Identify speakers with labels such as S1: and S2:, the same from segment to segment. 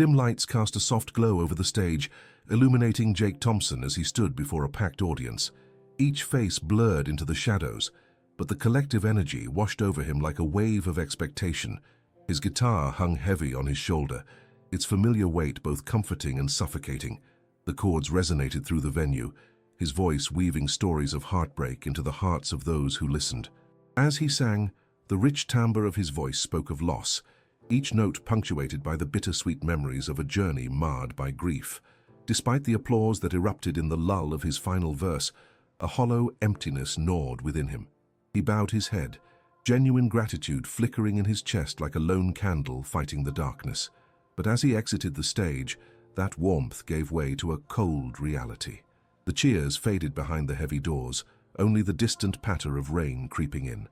S1: Dim lights cast a soft glow over the stage, illuminating Jake Thompson as he stood before a packed audience. Each face blurred into the shadows, but the collective energy washed over him like a wave of expectation. His guitar hung heavy on his shoulder, its familiar weight both comforting and suffocating. The chords resonated through the venue, his voice weaving stories of heartbreak into the hearts of those who listened. As he sang, the rich timbre of his voice spoke of loss, each note punctuated by the bittersweet memories of a journey marred by grief. Despite the applause that erupted in the lull of his final verse, a hollow emptiness gnawed within him. He bowed his head, genuine gratitude flickering in his chest like a lone candle fighting the darkness. But as he exited the stage, that warmth gave way to a cold reality. The cheers faded behind the heavy doors, only the distant patter of rain creeping in.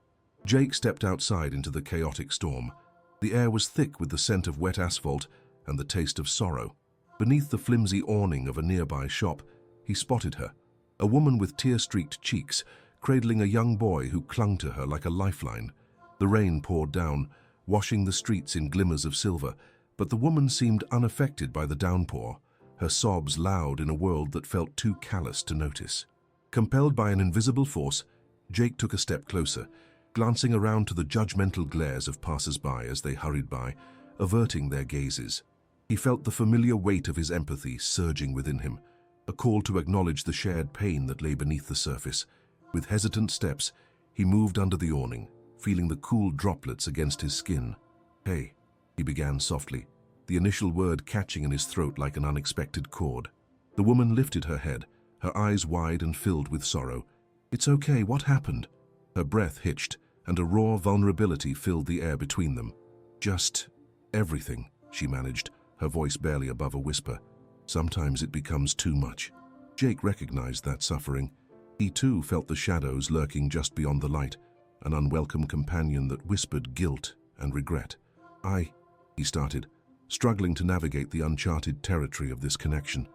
S1: Jake stepped outside into the chaotic storm. The air was thick with the scent of wet asphalt and the taste of sorrow. Beneath the flimsy awning of a nearby shop, he spotted her, a woman with tear-streaked cheeks, cradling a young boy who clung to her like a lifeline. The rain poured down, washing the streets in glimmers of silver, but the woman seemed unaffected by the downpour, her sobs loud in a world that felt too callous to notice. Compelled by an invisible force, Jake took a step closer, glancing around to the judgmental glares of passers-by as they hurried by, averting their gazes. He felt the familiar weight of his empathy surging within him, a call to acknowledge the shared pain that lay beneath the surface. With hesitant steps, he moved under the awning, feeling the cool droplets against his skin. "Hey," he began softly, the initial word catching in his throat like an unexpected chord. The woman lifted her head, her eyes wide and filled with sorrow. "It's okay, what happened?" Her breath hitched, and a raw vulnerability filled the air between them. "Just everything," she managed, her voice barely above a whisper. "Sometimes it becomes too much." Jake recognized that suffering. He too felt the shadows lurking just beyond the light, an unwelcome companion that whispered guilt and regret. He started, struggling to navigate the uncharted territory of this connection.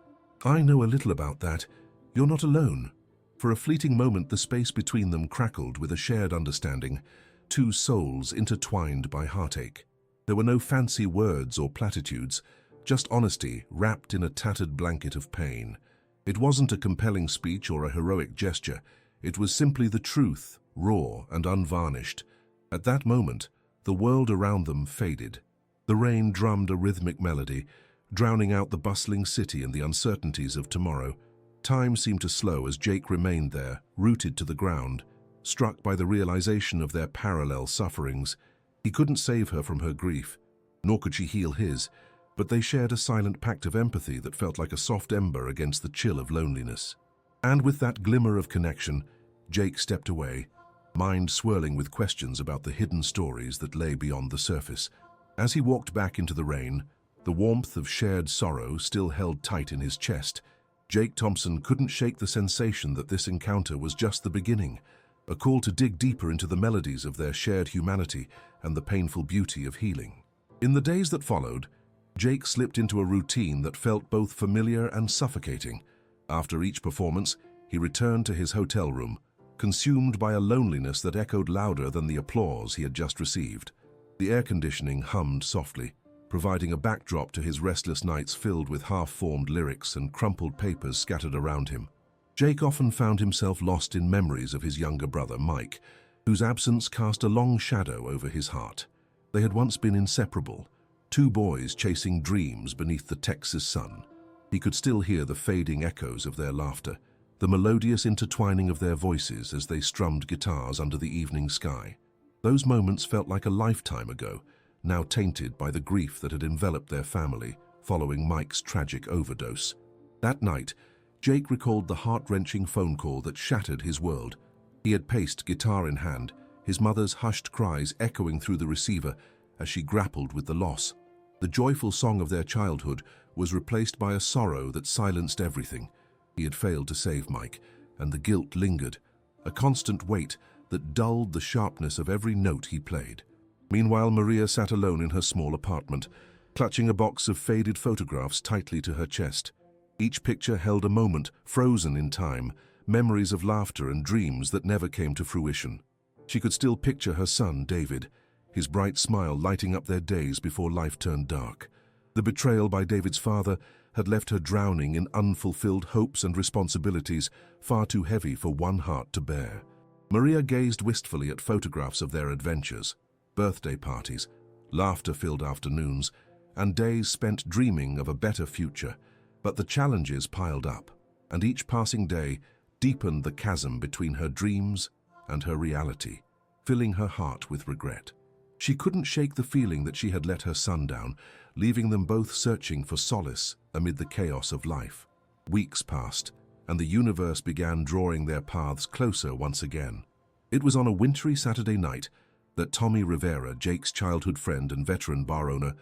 S1: "I know a little about that. You're not alone." For a fleeting moment, the space between them crackled with a shared understanding, two souls intertwined by heartache. There were no fancy words or platitudes, just honesty wrapped in a tattered blanket of pain. It wasn't a compelling speech or a heroic gesture. It was simply the truth, raw and unvarnished. At that moment, the world around them faded. The rain drummed a rhythmic melody, drowning out the bustling city and the uncertainties of tomorrow. Time seemed to slow as Jake remained there, rooted to the ground, struck by the realization of their parallel sufferings. He couldn't save her from her grief, nor could she heal his, but they shared a silent pact of empathy that felt like a soft ember against the chill of loneliness. And with that glimmer of connection, Jake stepped away, mind swirling with questions about the hidden stories that lay beyond the surface. As he walked back into the rain, the warmth of shared sorrow still held tight in his chest. Jake Thompson couldn't shake the sensation that this encounter was just the beginning, a call to dig deeper into the melodies of their shared humanity and the painful beauty of healing. In the days that followed, Jake slipped into a routine that felt both familiar and suffocating. After each performance, he returned to his hotel room, consumed by a loneliness that echoed louder than the applause he had just received. The air conditioning hummed softly, providing a backdrop to his restless nights filled with half-formed lyrics and crumpled papers scattered around him. Jake often found himself lost in memories of his younger brother, Mike, whose absence cast a long shadow over his heart. They had once been inseparable, two boys chasing dreams beneath the Texas sun. He could still hear the fading echoes of their laughter, the melodious intertwining of their voices as they strummed guitars under the evening sky. Those moments felt like a lifetime ago, now tainted by the grief that had enveloped their family following Mike's tragic overdose. That night, Jake recalled the heart-wrenching phone call that shattered his world. He had paced, guitar in hand, his mother's hushed cries echoing through the receiver as she grappled with the loss. The joyful song of their childhood was replaced by a sorrow that silenced everything. He had failed to save Mike, and the guilt lingered, a constant weight that dulled the sharpness of every note he played. Meanwhile, Maria sat alone in her small apartment, clutching a box of faded photographs tightly to her chest. Each picture held a moment, frozen in time, memories of laughter and dreams that never came to fruition. She could still picture her son, David, his bright smile lighting up their days before life turned dark. The betrayal by David's father had left her drowning in unfulfilled hopes and responsibilities far too heavy for one heart to bear. Maria gazed wistfully at photographs of their adventures, birthday parties, laughter-filled afternoons, and days spent dreaming of a better future. But the challenges piled up, and each passing day deepened the chasm between her dreams and her reality, filling her heart with regret. She couldn't shake the feeling that she had let her son down, leaving them both searching for solace amid the chaos of life. Weeks passed, and the universe began drawing their paths closer once again. It was on a wintry Saturday night that Tommy Rivera, Jake's childhood friend and veteran bar owner,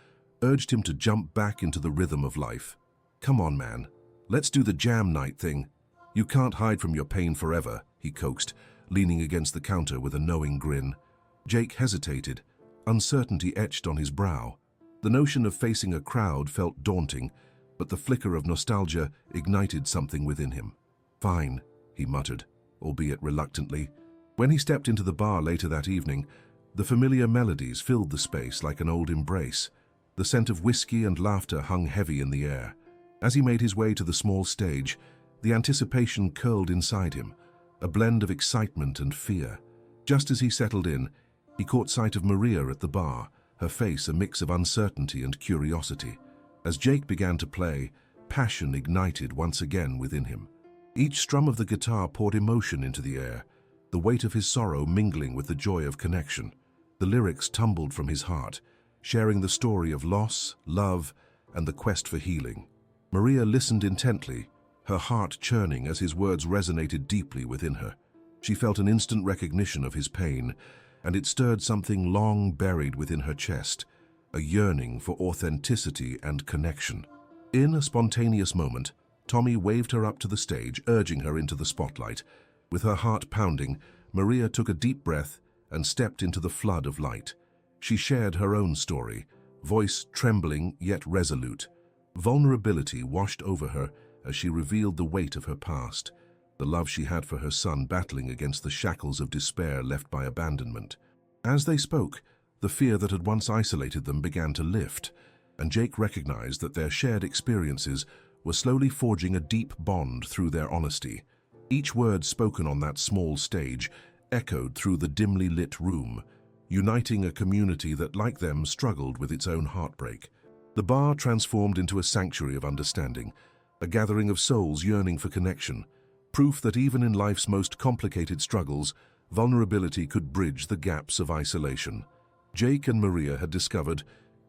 S1: urged him to jump back into the rhythm of life. "Come on, man. Let's do the jam night thing. You can't hide from your pain forever," he coaxed, leaning against the counter with a knowing grin. Jake hesitated, uncertainty etched on his brow. The notion of facing a crowd felt daunting, but the flicker of nostalgia ignited something within him. "Fine," he muttered, albeit reluctantly. When he stepped into the bar later that evening, the familiar melodies filled the space like an old embrace. The scent of whiskey and laughter hung heavy in the air. As he made his way to the small stage, the anticipation curled inside him, a blend of excitement and fear. Just as he settled in, he caught sight of Maria at the bar, her face a mix of uncertainty and curiosity. As Jake began to play, passion ignited once again within him. Each strum of the guitar poured emotion into the air, the weight of his sorrow mingling with the joy of connection. The lyrics tumbled from his heart, sharing the story of loss, love, and the quest for healing. Maria listened intently, her heart churning as his words resonated deeply within her. She felt an instant recognition of his pain, and it stirred something long buried within her chest, a yearning for authenticity and connection. In a spontaneous moment, Tommy waved her up to the stage, urging her into the spotlight. With her heart pounding, Maria took a deep breath and stepped into the flood of light. She shared her own story, voice trembling yet resolute. Vulnerability washed over her as she revealed the weight of her past, the love she had for her son battling against the shackles of despair left by abandonment. As they spoke, the fear that had once isolated them began to lift, and Jake recognized that their shared experiences were slowly forging a deep bond through their honesty. Each word spoken on that small stage echoed through the dimly lit room, uniting a community that, like them, struggled with its own heartbreak. The bar transformed into a sanctuary of understanding, a gathering of souls yearning for connection, proof that even in life's most complicated struggles, vulnerability could bridge the gaps of isolation. Jake and Maria had discovered,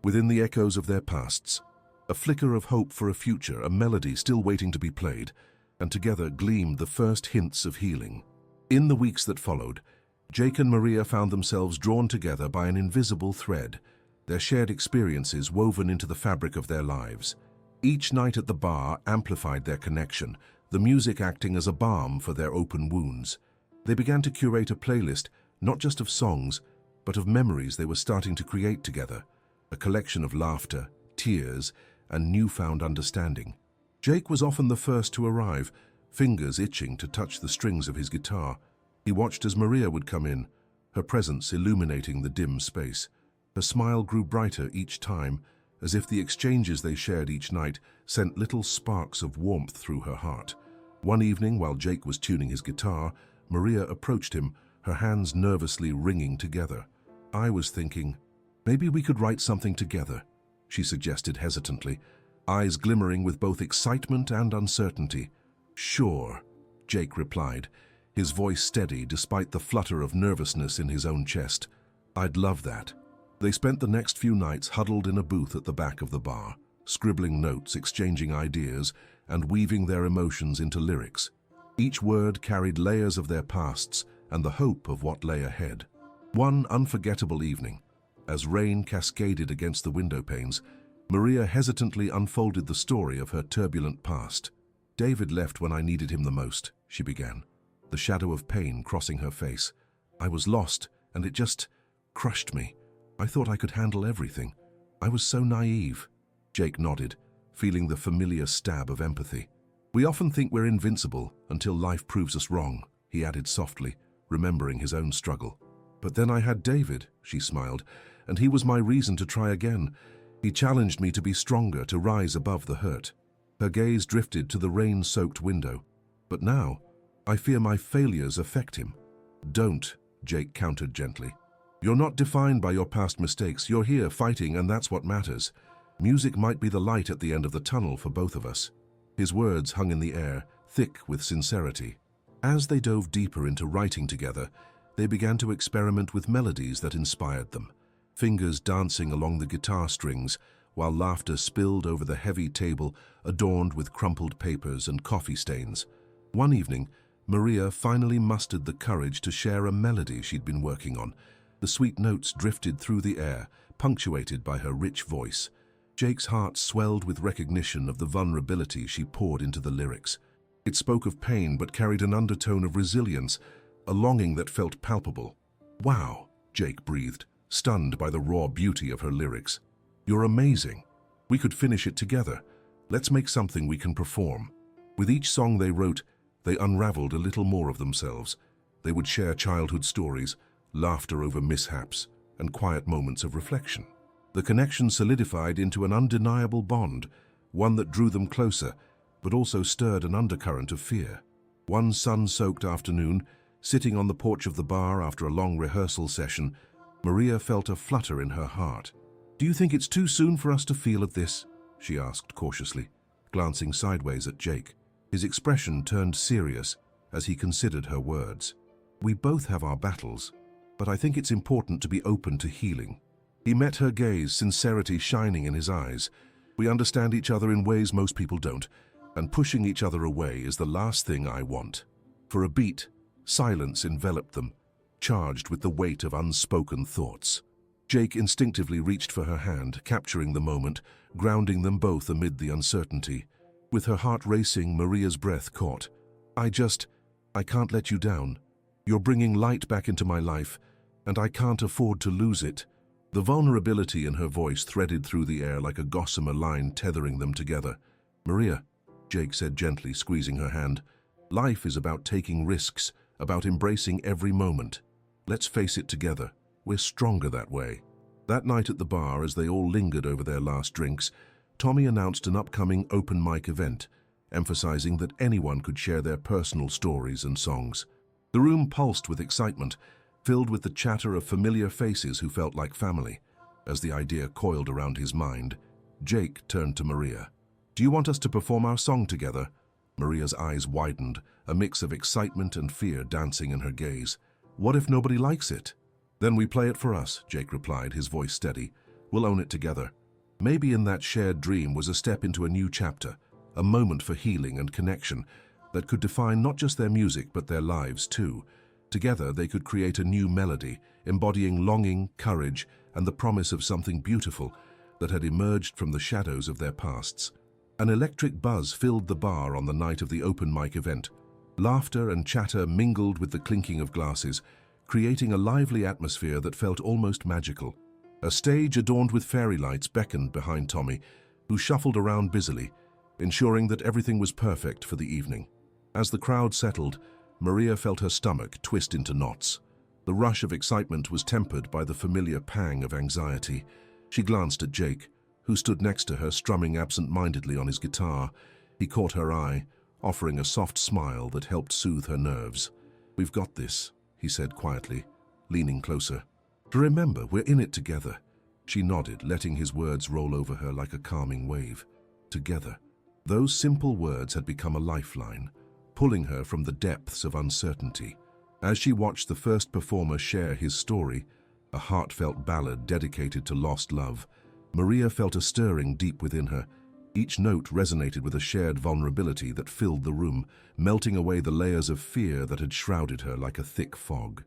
S1: within the echoes of their pasts, a flicker of hope for a future, a melody still waiting to be played, and together gleamed the first hints of healing. In the weeks that followed, Jake and Maria found themselves drawn together by an invisible thread, their shared experiences woven into the fabric of their lives. Each night at the bar amplified their connection, the music acting as a balm for their open wounds. They began to curate a playlist, not just of songs, but of memories they were starting to create together, a collection of laughter, tears, and newfound understanding. Jake was often the first to arrive, fingers itching to touch the strings of his guitar. He watched as Maria would come in, her presence illuminating the dim space. Her smile grew brighter each time, as if the exchanges they shared each night sent little sparks of warmth through her heart. One evening, while Jake was tuning his guitar, Maria approached him, her hands nervously ringing together. "I was thinking, maybe we could write something together," she suggested hesitantly, eyes glimmering with both excitement and uncertainty. "Sure," Jake replied, his voice steady despite the flutter of nervousness in his own chest. "I'd love that." They spent the next few nights huddled in a booth at the back of the bar, scribbling notes, exchanging ideas, and weaving their emotions into lyrics. Each word carried layers of their pasts and the hope of what lay ahead. One unforgettable evening, as rain cascaded against the window panes, Maria hesitantly unfolded the story of her turbulent past. "David left when I needed him the most," she began, the shadow of pain crossing her face. "I was lost, and it just crushed me. I thought I could handle everything. I was so naive." Jake nodded, feeling the familiar stab of empathy. "We often think we're invincible until life proves us wrong," he added softly, remembering his own struggle. "But then I had David," she smiled, "and he was my reason to try again. He challenged me to be stronger, to rise above the hurt. Her gaze drifted to the rain-soaked window. But now, I fear my failures affect him. Don't, Jake countered gently. You're not defined by your past mistakes. You're here fighting, and that's what matters. Music might be the light at the end of the tunnel for both of us. His words hung in the air, thick with sincerity. As they dove deeper into writing together, they began to experiment with melodies that inspired them, fingers dancing along the guitar strings while laughter spilled over the heavy table adorned with crumpled papers and coffee stains. One evening, Maria finally mustered the courage to share a melody she'd been working on. The sweet notes drifted through the air, punctuated by her rich voice. Jake's heart swelled with recognition of the vulnerability she poured into the lyrics. It spoke of pain but carried an undertone of resilience, a longing that felt palpable. "Wow," Jake breathed, stunned by the raw beauty of her lyrics. "You're amazing. We could finish it together. Let's make something we can perform." With each song they wrote, they unraveled a little more of themselves. They would share childhood stories, laughter over mishaps, and quiet moments of reflection. The connection solidified into an undeniable bond, one that drew them closer, but also stirred an undercurrent of fear. One sun-soaked afternoon, sitting on the porch of the bar after a long rehearsal session, Maria felt a flutter in her heart. "Do you think it's too soon for us to feel at this?" she asked cautiously, glancing sideways at Jake. His expression turned serious as he considered her words. "We both have our battles, but I think it's important to be open to healing." He met her gaze, sincerity shining in his eyes. "We understand each other in ways most people don't, and pushing each other away is the last thing I want." For a beat, silence enveloped them, charged with the weight of unspoken thoughts. Jake instinctively reached for her hand, capturing the moment, grounding them both amid the uncertainty. With her heart racing, Maria's breath caught. I can't let you down. You're bringing light back into my life, and I can't afford to lose it." The vulnerability in her voice threaded through the air like a gossamer line tethering them together. "Maria," Jake said gently, squeezing her hand, "life is about taking risks, about embracing every moment. Let's face it together. We're stronger that way." That night at the bar, as they all lingered over their last drinks, Tommy announced an upcoming open mic event, emphasizing that anyone could share their personal stories and songs. The room pulsed with excitement, filled with the chatter of familiar faces who felt like family. As the idea coiled around his mind, Jake turned to Maria. "Do you want us to perform our song together?" Maria's eyes widened, a mix of excitement and fear dancing in her gaze. "What if nobody likes it?" "Then we play it for us," Jake replied, his voice steady. "We'll own it together." Maybe in that shared dream was a step into a new chapter, a moment for healing and connection that could define not just their music but their lives too. Together they could create a new melody, embodying longing, courage, and the promise of something beautiful that had emerged from the shadows of their pasts. An electric buzz filled the bar on the night of the open mic event. Laughter and chatter mingled with the clinking of glasses, creating a lively atmosphere that felt almost magical. A stage adorned with fairy lights beckoned behind Tommy, who shuffled around busily, ensuring that everything was perfect for the evening. As the crowd settled, Maria felt her stomach twist into knots. The rush of excitement was tempered by the familiar pang of anxiety. She glanced at Jake, who stood next to her, strumming absent-mindedly on his guitar. He caught her eye, offering a soft smile that helped soothe her nerves. "We've got this," he said quietly, leaning closer. "Remember, we're in it together." She nodded, letting his words roll over her like a calming wave. Together. Those simple words had become a lifeline, pulling her from the depths of uncertainty. As she watched the first performer share his story, a heartfelt ballad dedicated to lost love, Maria felt a stirring deep within her. Each note resonated with a shared vulnerability that filled the room, melting away the layers of fear that had shrouded her like a thick fog.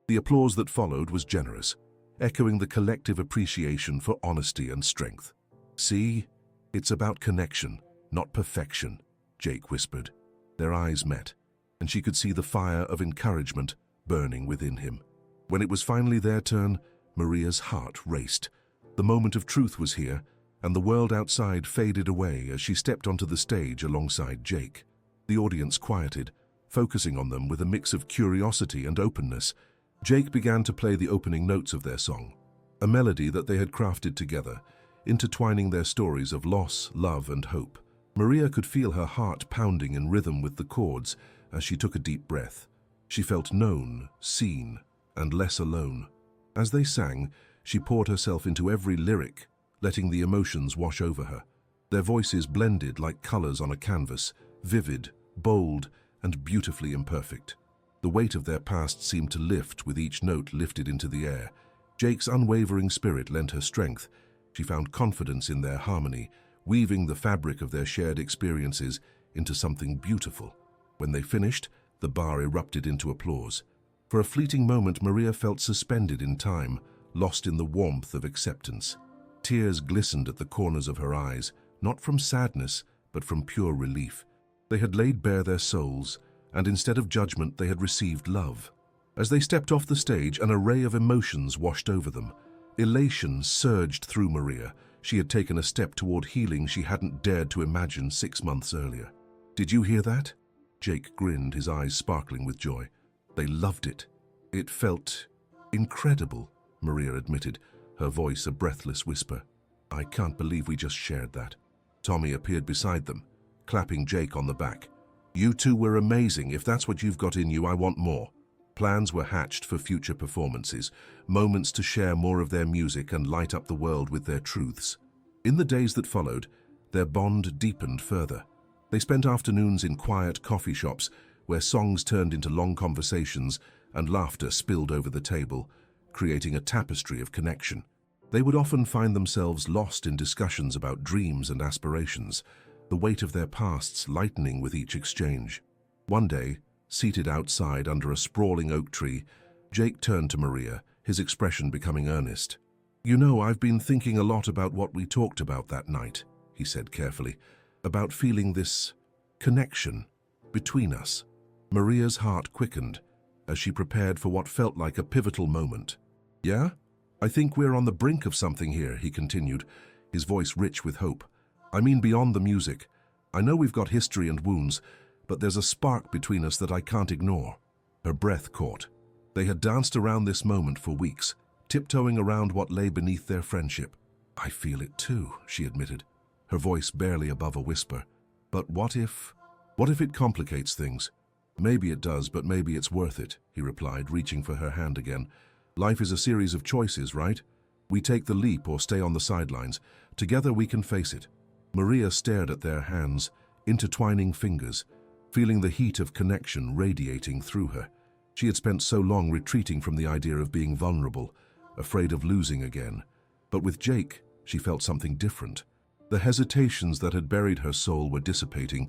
S1: The applause that followed was generous, echoing the collective appreciation for honesty and strength. "See, it's about connection, not perfection," Jake whispered. Their eyes met, and she could see the fire of encouragement burning within him. When it was finally their turn, Maria's heart raced. The moment of truth was here, and the world outside faded away as she stepped onto the stage alongside Jake. The audience quieted, focusing on them with a mix of curiosity and openness. Jake began to play the opening notes of their song, a melody that they had crafted together, intertwining their stories of loss, love, and hope. Maria could feel her heart pounding in rhythm with the chords as she took a deep breath. She felt known, seen, and less alone. As they sang, she poured herself into every lyric, letting the emotions wash over her. Their voices blended like colors on a canvas, vivid, bold, and beautifully imperfect. The weight of their past seemed to lift with each note lifted into the air. Jake's unwavering spirit lent her strength. She found confidence in their harmony, weaving the fabric of their shared experiences into something beautiful. When they finished, the bar erupted into applause. For a fleeting moment, Maria felt suspended in time, lost in the warmth of acceptance. Tears glistened at the corners of her eyes, not from sadness, but from pure relief. They had laid bare their souls, and instead of judgment, they had received love. As they stepped off the stage, an array of emotions washed over them. Elation surged through Maria. She had taken a step toward healing she hadn't dared to imagine 6 months earlier. "Did you hear that?" Jake grinned, his eyes sparkling with joy. "They loved it. It felt incredible," Maria admitted, her voice a breathless whisper. "I can't believe we just shared that." Tommy appeared beside them, clapping Jake on the back. "You two were amazing. If that's what you've got in you, I want more." Plans were hatched for future performances, moments to share more of their music and light up the world with their truths. In the days that followed, their bond deepened further. They spent afternoons in quiet coffee shops where songs turned into long conversations and laughter spilled over the table, creating a tapestry of connection. They would often find themselves lost in discussions about dreams and aspirations, the weight of their pasts lightening with each exchange. One day, seated outside under a sprawling oak tree, Jake turned to Maria, his expression becoming earnest. "You know, I've been thinking a lot about what we talked about that night," he said carefully, "about feeling this connection between us." Maria's heart quickened as she prepared for what felt like a pivotal moment. "Yeah? I think we're on the brink of something here," he continued, his voice rich with hope. "I mean beyond the music. I know we've got history and wounds, but there's a spark between us that I can't ignore." Her breath caught. They had danced around this moment for weeks, tiptoeing around what lay beneath their friendship. "I feel it too," she admitted, her voice barely above a whisper. "But what if it complicates things?" "Maybe it does, but maybe it's worth it," he replied, reaching for her hand again. "Life is a series of choices, right? We take the leap or stay on the sidelines. Together we can face it." Maria stared at their hands, intertwining fingers, feeling the heat of connection radiating through her. She had spent so long retreating from the idea of being vulnerable, afraid of losing again. But with Jake, she felt something different. The hesitations that had buried her soul were dissipating,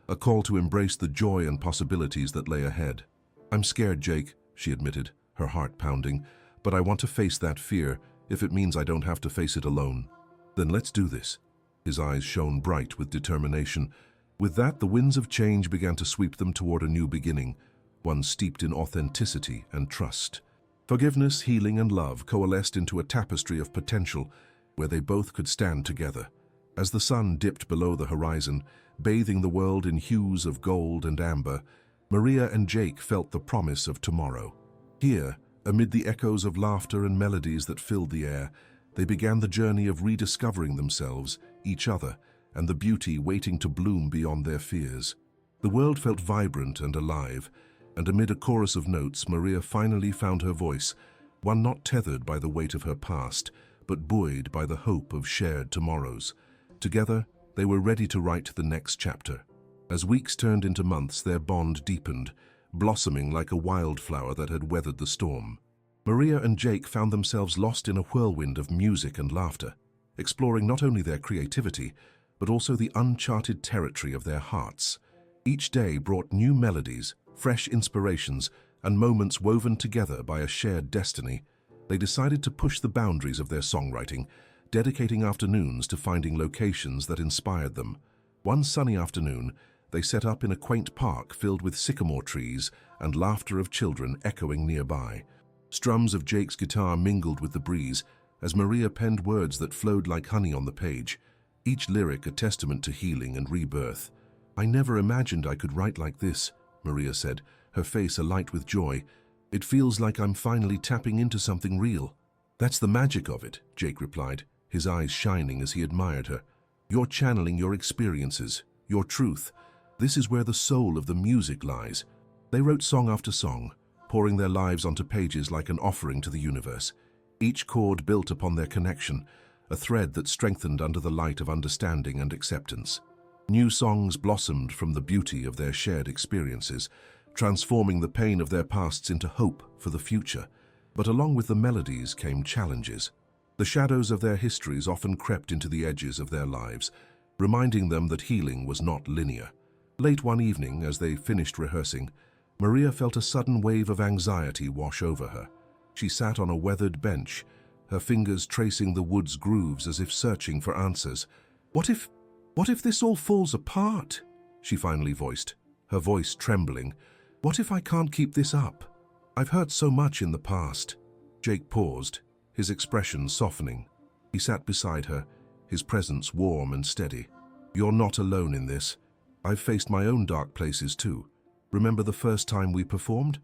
S1: a call to embrace the joy and possibilities that lay ahead. "I'm scared, Jake," she admitted, her heart pounding, "but I want to face that fear if it means I don't have to face it alone." "Then let's do this." His eyes shone bright with determination. With that, the winds of change began to sweep them toward a new beginning, one steeped in authenticity and trust. Forgiveness, healing, and love coalesced into a tapestry of potential where they both could stand together. As the sun dipped below the horizon, bathing the world in hues of gold and amber, Maria and Jake felt the promise of tomorrow. Here, amid the echoes of laughter and melodies that filled the air, they began the journey of rediscovering themselves, each other, and the beauty waiting to bloom beyond their fears. The world felt vibrant and alive, and amid a chorus of notes, Maria finally found her voice, one not tethered by the weight of her past, but buoyed by the hope of shared tomorrows. Together, they were ready to write the next chapter. As weeks turned into months, their bond deepened, blossoming like a wildflower that had weathered the storm. Maria and Jake found themselves lost in a whirlwind of music and laughter, exploring not only their creativity, but also the uncharted territory of their hearts. Each day brought new melodies, fresh inspirations, and moments woven together by a shared destiny. They decided to push the boundaries of their songwriting, dedicating afternoons to finding locations that inspired them. One sunny afternoon, they set up in a quaint park filled with sycamore trees and laughter of children echoing nearby. Strums of Jake's guitar mingled with the breeze as Maria penned words that flowed like honey on the page, each lyric a testament to healing and rebirth. "I never imagined I could write like this," Maria said, her face alight with joy. "It feels like I'm finally tapping into something real." "That's the magic of it," Jake replied, his eyes shining as he admired her. "You're channeling your experiences, your truth. This is where the soul of the music lies." They wrote song after song, pouring their lives onto pages like an offering to the universe. Each chord built upon their connection, a thread that strengthened under the light of understanding and acceptance. New songs blossomed from the beauty of their shared experiences, transforming the pain of their pasts into hope for the future. But along with the melodies came challenges. The shadows of their histories often crept into the edges of their lives, reminding them that healing was not linear. Late one evening, as they finished rehearsing, Maria felt a sudden wave of anxiety wash over her. She sat on a weathered bench, her fingers tracing the wood's grooves as if searching for answers. What if this all falls apart?" she finally voiced, her voice trembling. "What if I can't keep this up? I've hurt so much in the past." Jake paused, his expression softening. He sat beside her, his presence warm and steady. "You're not alone in this. I've faced my own dark places too. Remember the first time we performed?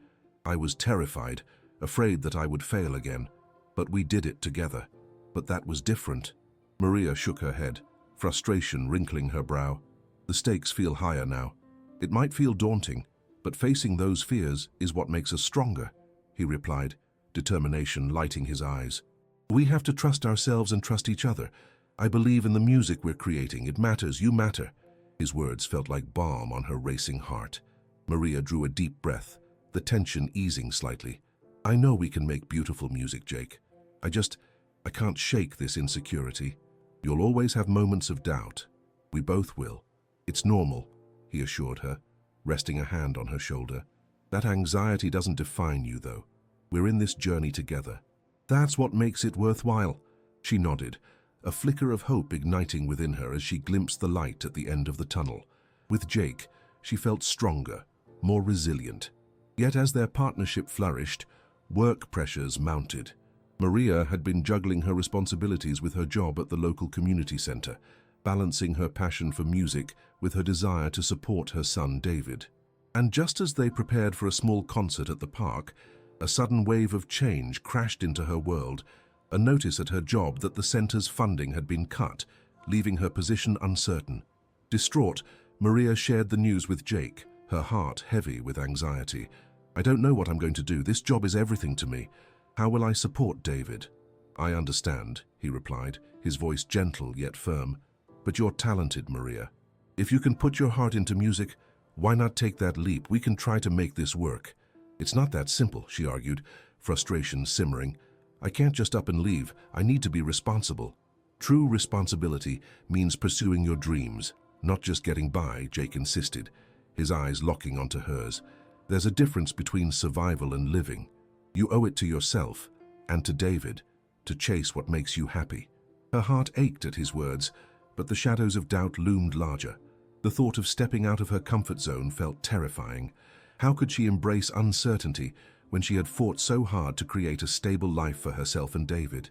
S1: I was terrified, afraid that I would fail again. But we did it together. But that was different." Maria shook her head, frustration wrinkling her brow. "The stakes feel higher now. It might feel daunting, but facing those fears is what makes us stronger," he replied, determination lighting his eyes. "We have to trust ourselves and trust each other. I believe in the music we're creating. It matters. You matter." His words felt like balm on her racing heart. Maria drew a deep breath, the tension easing slightly. "I know we can make beautiful music, Jake. I can't shake this insecurity. You'll always have moments of doubt. We both will. It's normal," he assured her, resting a hand on her shoulder. "That anxiety doesn't define you, though. We're in this journey together. That's what makes it worthwhile." She nodded, a flicker of hope igniting within her as she glimpsed the light at the end of the tunnel. With Jake, she felt stronger, more resilient. Yet as their partnership flourished, work pressures mounted. Maria had been juggling her responsibilities with her job at the local community center, balancing her passion for music with her desire to support her son David. And just as they prepared for a small concert at the park, a sudden wave of change crashed into her world, a notice at her job that the center's funding had been cut, leaving her position uncertain. Distraught, Maria shared the news with Jake, her heart heavy with anxiety. "I don't know what I'm going to do. This job is everything to me. How will I support David?" "I understand," he replied, his voice gentle yet firm. "But you're talented, Maria. If you can put your heart into music, why not take that leap? We can try to make this work." "It's not that simple," she argued, frustration simmering. "I can't just up and leave. I need to be responsible." "True responsibility means pursuing your dreams, not just getting by," Jake insisted, his eyes locking onto hers. "There's a difference between survival and living. You owe it to yourself, and to David, to chase what makes you happy." Her heart ached at his words, but the shadows of doubt loomed larger. The thought of stepping out of her comfort zone felt terrifying. How could she embrace uncertainty when she had fought so hard to create a stable life for herself and David?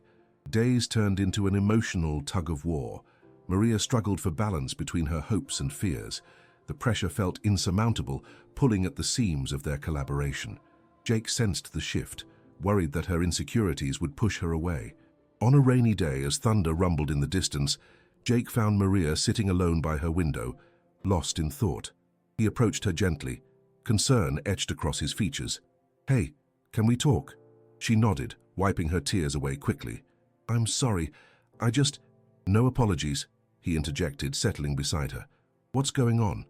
S1: Days turned into an emotional tug-of-war. Maria struggled for balance between her hopes and fears. The pressure felt insurmountable, pulling at the seams of their collaboration. Jake sensed the shift, worried that her insecurities would push her away. On a rainy day, as thunder rumbled in the distance, Jake found Maria sitting alone by her window, lost in thought. He approached her gently, concern etched across his features. "Hey, can we talk?" She nodded, wiping her tears away quickly. "I'm sorry, No apologies," he interjected, settling beside her. "What's going on?"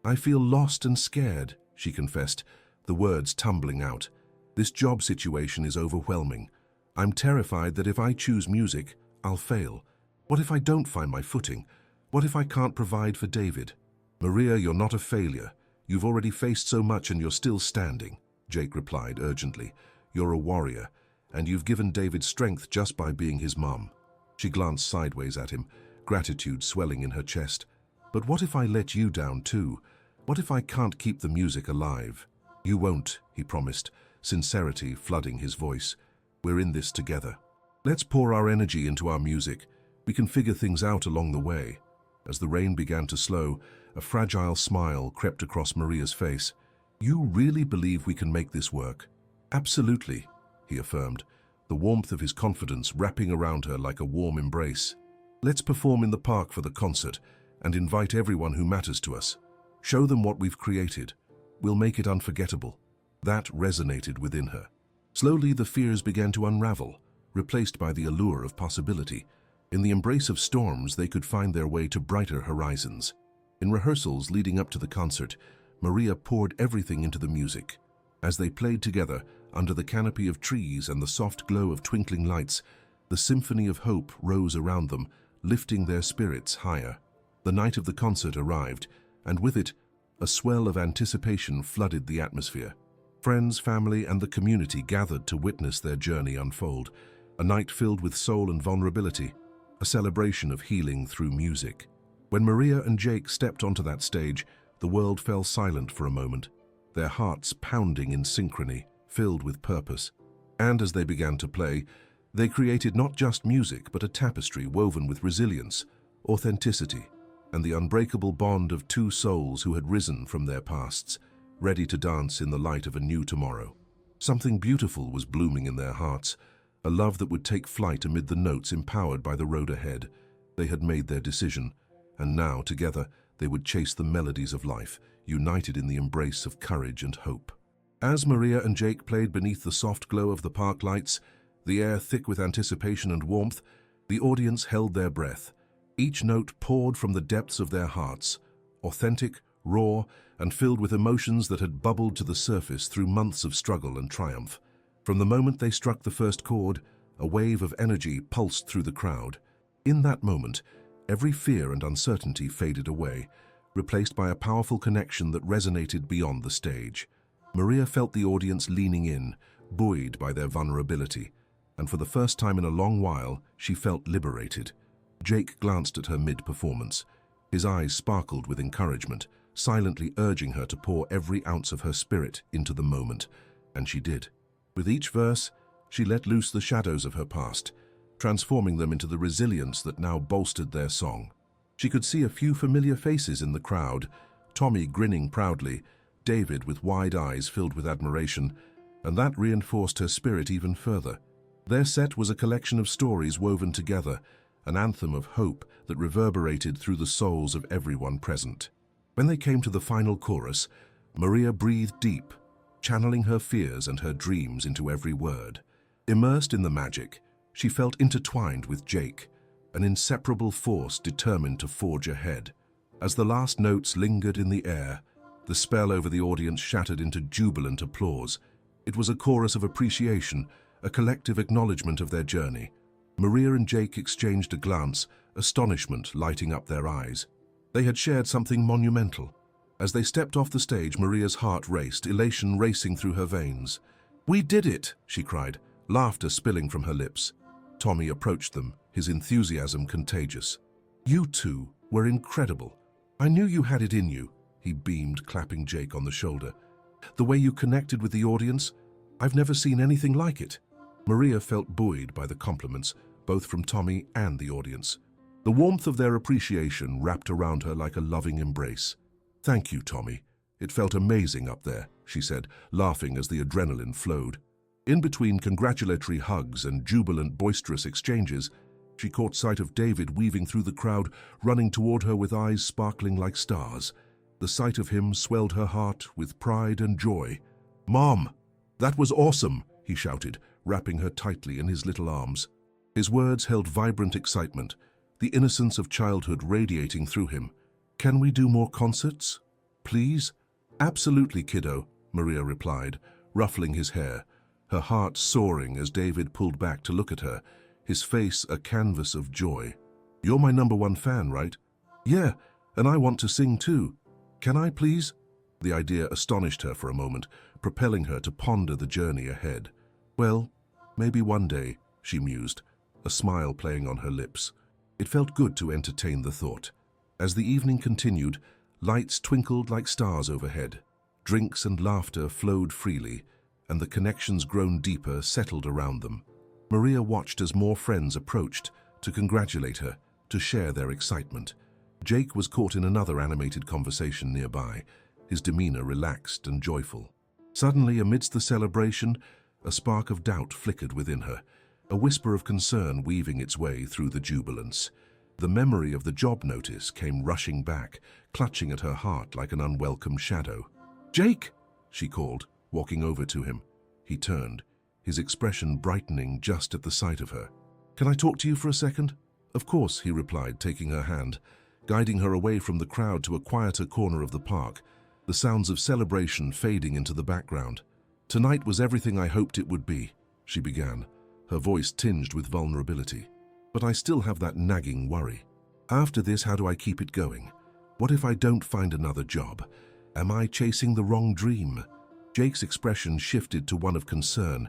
S1: "I feel lost and scared," she confessed, the words tumbling out. "This job situation is overwhelming. I'm terrified that if I choose music, I'll fail. What if I don't find my footing? What if I can't provide for David?" "Maria, you're not a failure. You've already faced so much and you're still standing," Jake replied urgently. "You're a warrior, and you've given David strength just by being his mom." She glanced sideways at him, gratitude swelling in her chest. "But what if I let you down too? What if I can't keep the music alive?" "You won't," he promised, sincerity flooding his voice. "We're in this together. Let's pour our energy into our music. We can figure things out along the way." As the rain began to slow, a fragile smile crept across Maria's face. "You really believe we can make this work?" "Absolutely," he affirmed, the warmth of his confidence wrapping around her like a warm embrace. Let's perform in the park for the concert and invite everyone who matters to us. Show them what we've created. We'll make it unforgettable. That resonated within her. Slowly, the fears began to unravel, replaced by the allure of possibility. In the embrace of storms, they could find their way to brighter horizons. In rehearsals leading up to the concert, Maria poured everything into the music. As they played together, under the canopy of trees and the soft glow of twinkling lights, the symphony of hope rose around them, lifting their spirits higher. The night of the concert arrived, and with it, a swell of anticipation flooded the atmosphere. Friends, family, and the community gathered to witness their journey unfold, a night filled with soul and vulnerability, a celebration of healing through music. When Maria and Jake stepped onto that stage, the world fell silent for a moment, their hearts pounding in synchrony, filled with purpose. And as they began to play, they created not just music, but a tapestry woven with resilience, authenticity, and the unbreakable bond of two souls who had risen from their pasts, ready to dance in the light of a new tomorrow. Something beautiful was blooming in their hearts, a love that would take flight amid the notes, empowered by the road ahead. They had made their decision, and now, together, they would chase the melodies of life, united in the embrace of courage and hope. As Maria and Jake played beneath the soft glow of the park lights, the air thick with anticipation and warmth, the audience held their breath. Each note poured from the depths of their hearts, authentic, raw, and filled with emotions that had bubbled to the surface through months of struggle and triumph. From the moment they struck the first chord, a wave of energy pulsed through the crowd. In that moment, every fear and uncertainty faded away, replaced by a powerful connection that resonated beyond the stage. Maria felt the audience leaning in, buoyed by their vulnerability, and for the first time in a long while, she felt liberated. Jake glanced at her mid-performance. His eyes sparkled with encouragement, silently urging her to pour every ounce of her spirit into the moment, and she did. With each verse, she let loose the shadows of her past, transforming them into the resilience that now bolstered their song. She could see a few familiar faces in the crowd, Tommy grinning proudly, David with wide eyes filled with admiration, and that reinforced her spirit even further. Their set was a collection of stories woven together, an anthem of hope that reverberated through the souls of everyone present. When they came to the final chorus, Maria breathed deep, channeling her fears and her dreams into every word. Immersed in the magic, she felt intertwined with Jake, an inseparable force determined to forge ahead. As the last notes lingered in the air, the spell over the audience shattered into jubilant applause. It was a chorus of appreciation, a collective acknowledgement of their journey. Maria and Jake exchanged a glance, astonishment lighting up their eyes. They had shared something monumental. As they stepped off the stage, Maria's heart raced, elation racing through her veins. "We did it!" she cried, laughter spilling from her lips. Tommy approached them, his enthusiasm contagious. "You two were incredible. I knew you had it in you," he beamed, clapping Jake on the shoulder. "The way you connected with the audience, I've never seen anything like it." Maria felt buoyed by the compliments, both from Tommy and the audience. The warmth of their appreciation wrapped around her like a loving embrace. "Thank you, Tommy. It felt amazing up there," she said, laughing as the adrenaline flowed. In between congratulatory hugs and jubilant, boisterous exchanges, she caught sight of David weaving through the crowd, running toward her with eyes sparkling like stars. The sight of him swelled her heart with pride and joy. "Mom, that was awesome!" he shouted, wrapping her tightly in his little arms. His words held vibrant excitement, the innocence of childhood radiating through him. "Can we do more concerts? Please?" "Absolutely, kiddo," Maria replied, ruffling his hair, her heart soaring as David pulled back to look at her, his face a canvas of joy. "You're my #1 fan, right?" "Yeah, and I want to sing too. Can I, please?" The idea astonished her for a moment, propelling her to ponder the journey ahead. "Well, maybe one day," she mused, a smile playing on her lips. It felt good to entertain the thought. As the evening continued, lights twinkled like stars overhead. Drinks and laughter flowed freely, and the connections grown deeper settled around them. Maria watched as more friends approached to congratulate her, to share their excitement. Jake was caught in another animated conversation nearby, his demeanor relaxed and joyful. Suddenly, amidst the celebration, a spark of doubt flickered within her, a whisper of concern weaving its way through the jubilance. The memory of the job notice came rushing back, clutching at her heart like an unwelcome shadow. "Jake!" she called, walking over to him. He turned, his expression brightening just at the sight of her. "Can I talk to you for a second?" "Of course," he replied, taking her hand, guiding her away from the crowd to a quieter corner of the park, the sounds of celebration fading into the background. "Tonight was everything I hoped it would be," she began, her voice tinged with vulnerability. "But I still have that nagging worry. After this, how do I keep it going? What if I don't find another job? Am I chasing the wrong dream?" Jake's expression shifted to one of concern,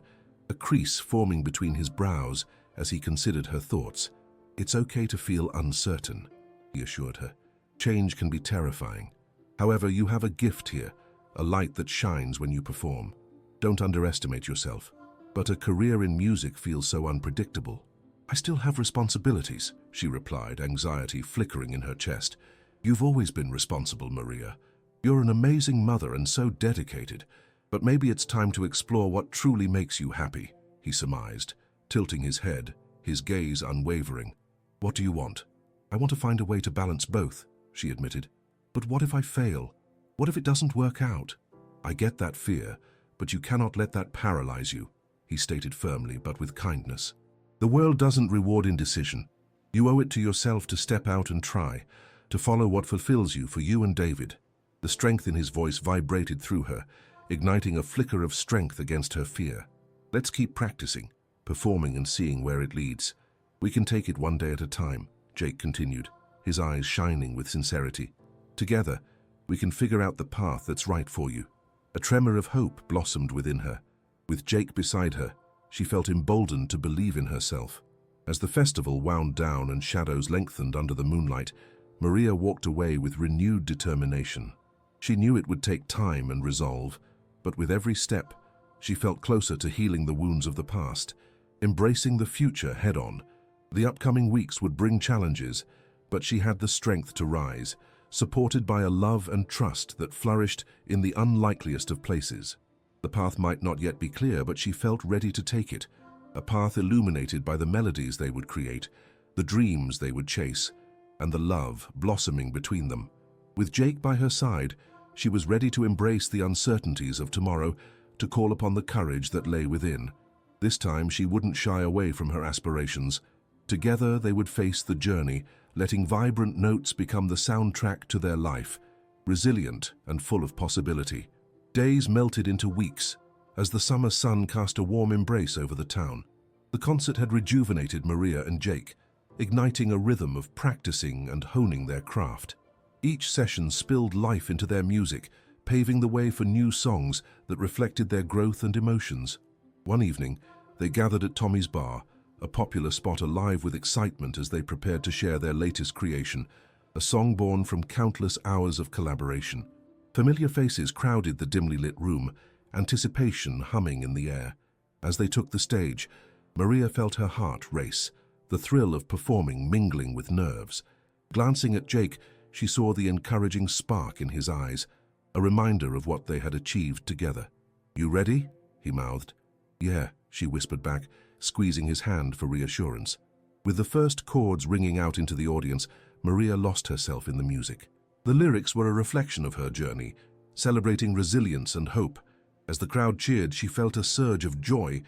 S1: a crease forming between his brows as he considered her thoughts. "It's okay to feel uncertain," he assured her. "Change can be terrifying. However, you have a gift here, a light that shines when you perform. Don't underestimate yourself. But a career in music feels so unpredictable." "I still have responsibilities," she replied, anxiety flickering in her chest. "You've always been responsible, Maria. You're an amazing mother and so dedicated. But maybe it's time to explore what truly makes you happy," he surmised, tilting his head, his gaze unwavering. "What do you want?" "I want to find a way to balance both," she admitted. "But what if I fail? What if it doesn't work out?" "I get that fear, but you cannot let that paralyze you," he stated firmly but with kindness. "The world doesn't reward indecision. You owe it to yourself to step out and try, to follow what fulfills you for you and David." The strength in his voice vibrated through her, igniting a flicker of strength against her fear. "Let's keep practicing, performing and seeing where it leads. We can take it one day at a time," Jake continued, his eyes shining with sincerity. "Together, we can figure out the path that's right for you." A tremor of hope blossomed within her. With Jake beside her, she felt emboldened to believe in herself. As the festival wound down and shadows lengthened under the moonlight, Maria walked away with renewed determination. She knew it would take time and resolve, but with every step, she felt closer to healing the wounds of the past, embracing the future head-on. The upcoming weeks would bring challenges, but she had the strength to rise, supported by a love and trust that flourished in the unlikeliest of places. The path might not yet be clear, but she felt ready to take it, a path illuminated by the melodies they would create, the dreams they would chase, and the love blossoming between them. With Jake by her side, she was ready to embrace the uncertainties of tomorrow, to call upon the courage that lay within. This time she wouldn't shy away from her aspirations. Together they would face the journey, letting vibrant notes become the soundtrack to their life, resilient and full of possibility. Days melted into weeks, as the summer sun cast a warm embrace over the town. The concert had rejuvenated Maria and Jake, igniting a rhythm of practicing and honing their craft. Each session spilled life into their music, paving the way for new songs that reflected their growth and emotions. One evening, they gathered at Tommy's Bar, a popular spot alive with excitement as they prepared to share their latest creation, a song born from countless hours of collaboration. Familiar faces crowded the dimly lit room, anticipation humming in the air. As they took the stage, Maria felt her heart race, the thrill of performing mingling with nerves. Glancing at Jake, she saw the encouraging spark in his eyes, a reminder of what they had achieved together. "You ready?" he mouthed. "Yeah," she whispered back, squeezing his hand for reassurance. With the first chords ringing out into the audience, Maria lost herself in the music. The lyrics were a reflection of her journey, celebrating resilience and hope. As the crowd cheered, she felt a surge of joy,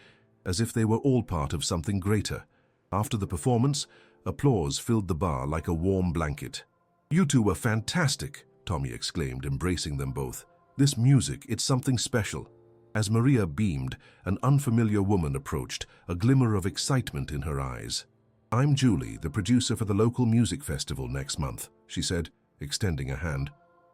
S1: as if they were all part of something greater. After the performance, applause filled the bar like a warm blanket. "You two were fantastic," Tommy exclaimed, embracing them both. "This music, it's something special." As Maria beamed, an unfamiliar woman approached, a glimmer of excitement in her eyes. "I'm Julie, the producer for the local music festival next month," she said, extending a hand.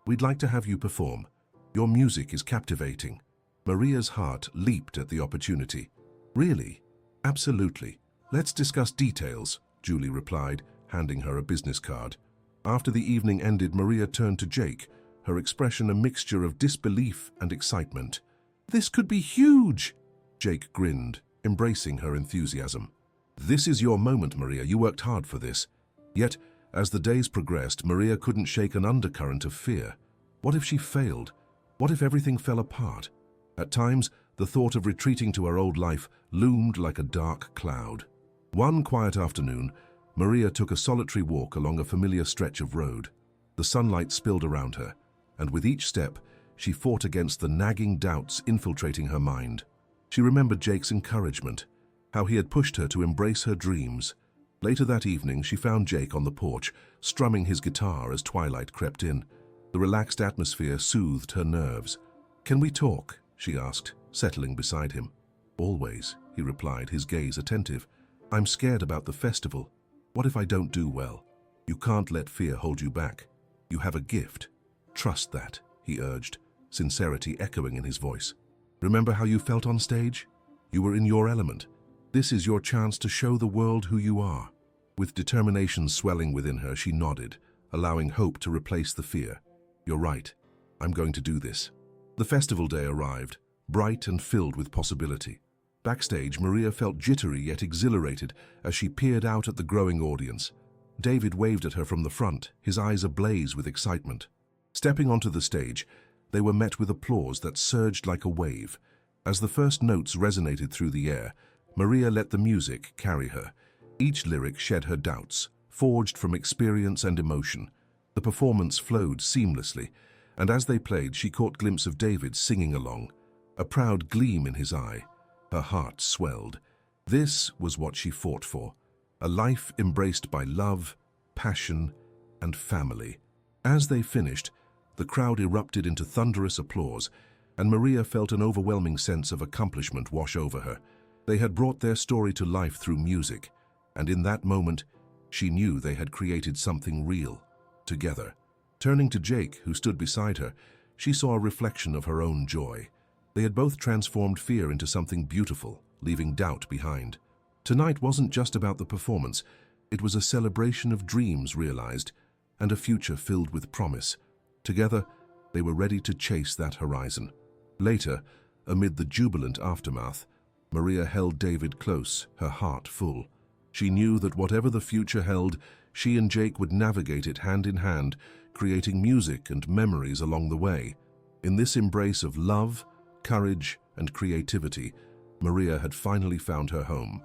S1: "We'd like to have you perform. Your music is captivating." Maria's heart leaped at the opportunity. "Really?" "Absolutely. Let's discuss details," Julie replied, handing her a business card. After the evening ended, Maria turned to Jake, her expression a mixture of disbelief and excitement. "This could be huge!" Jake grinned, embracing her enthusiasm. "This is your moment, Maria. You worked hard for this." Yet, as the days progressed, Maria couldn't shake an undercurrent of fear. What if she failed? What if everything fell apart? At times, the thought of retreating to her old life loomed like a dark cloud. One quiet afternoon, Maria took a solitary walk along a familiar stretch of road. The sunlight spilled around her, and with each step, she fought against the nagging doubts infiltrating her mind. She remembered Jake's encouragement, how he had pushed her to embrace her dreams. Later that evening, she found Jake on the porch, strumming his guitar as twilight crept in. The relaxed atmosphere soothed her nerves. "Can we talk?" she asked, settling beside him. "Always," he replied, his gaze attentive. "I'm scared about the festival. What if I don't do well? You can't let fear hold you back. You have a gift. Trust that," he urged, sincerity echoing in his voice. "Remember how you felt on stage? You were in your element. This is your chance to show the world who you are." With determination swelling within her, she nodded, allowing hope to replace the fear. "You're right. I'm going to do this." The festival day arrived, bright and filled with possibility. Backstage, Maria felt jittery yet exhilarated as she peered out at the growing audience. David waved at her from the front, his eyes ablaze with excitement. Stepping onto the stage, they were met with applause that surged like a wave. As the first notes resonated through the air, Maria let the music carry her. Each lyric shed her doubts, forged from experience and emotion. The performance flowed seamlessly, and as they played, she caught a glimpse of David singing along, a proud gleam in his eye. Her heart swelled. This was what she fought for, a life embraced by love, passion, and family. As they finished, the crowd erupted into thunderous applause, and Maria felt an overwhelming sense of accomplishment wash over her. They had brought their story to life through music, and in that moment, she knew they had created something real, together. Turning to Jake, who stood beside her, she saw a reflection of her own joy. They had both transformed fear into something beautiful, leaving doubt behind. Tonight wasn't just about the performance. It was a celebration of dreams realized and a future filled with promise. Together, they were ready to chase that horizon. Later, amid the jubilant aftermath, Maria held David close, her heart full. She knew that whatever the future held, she and Jake would navigate it hand in hand, creating music and memories along the way. In this embrace of love, courage, and creativity, Maria had finally found her home.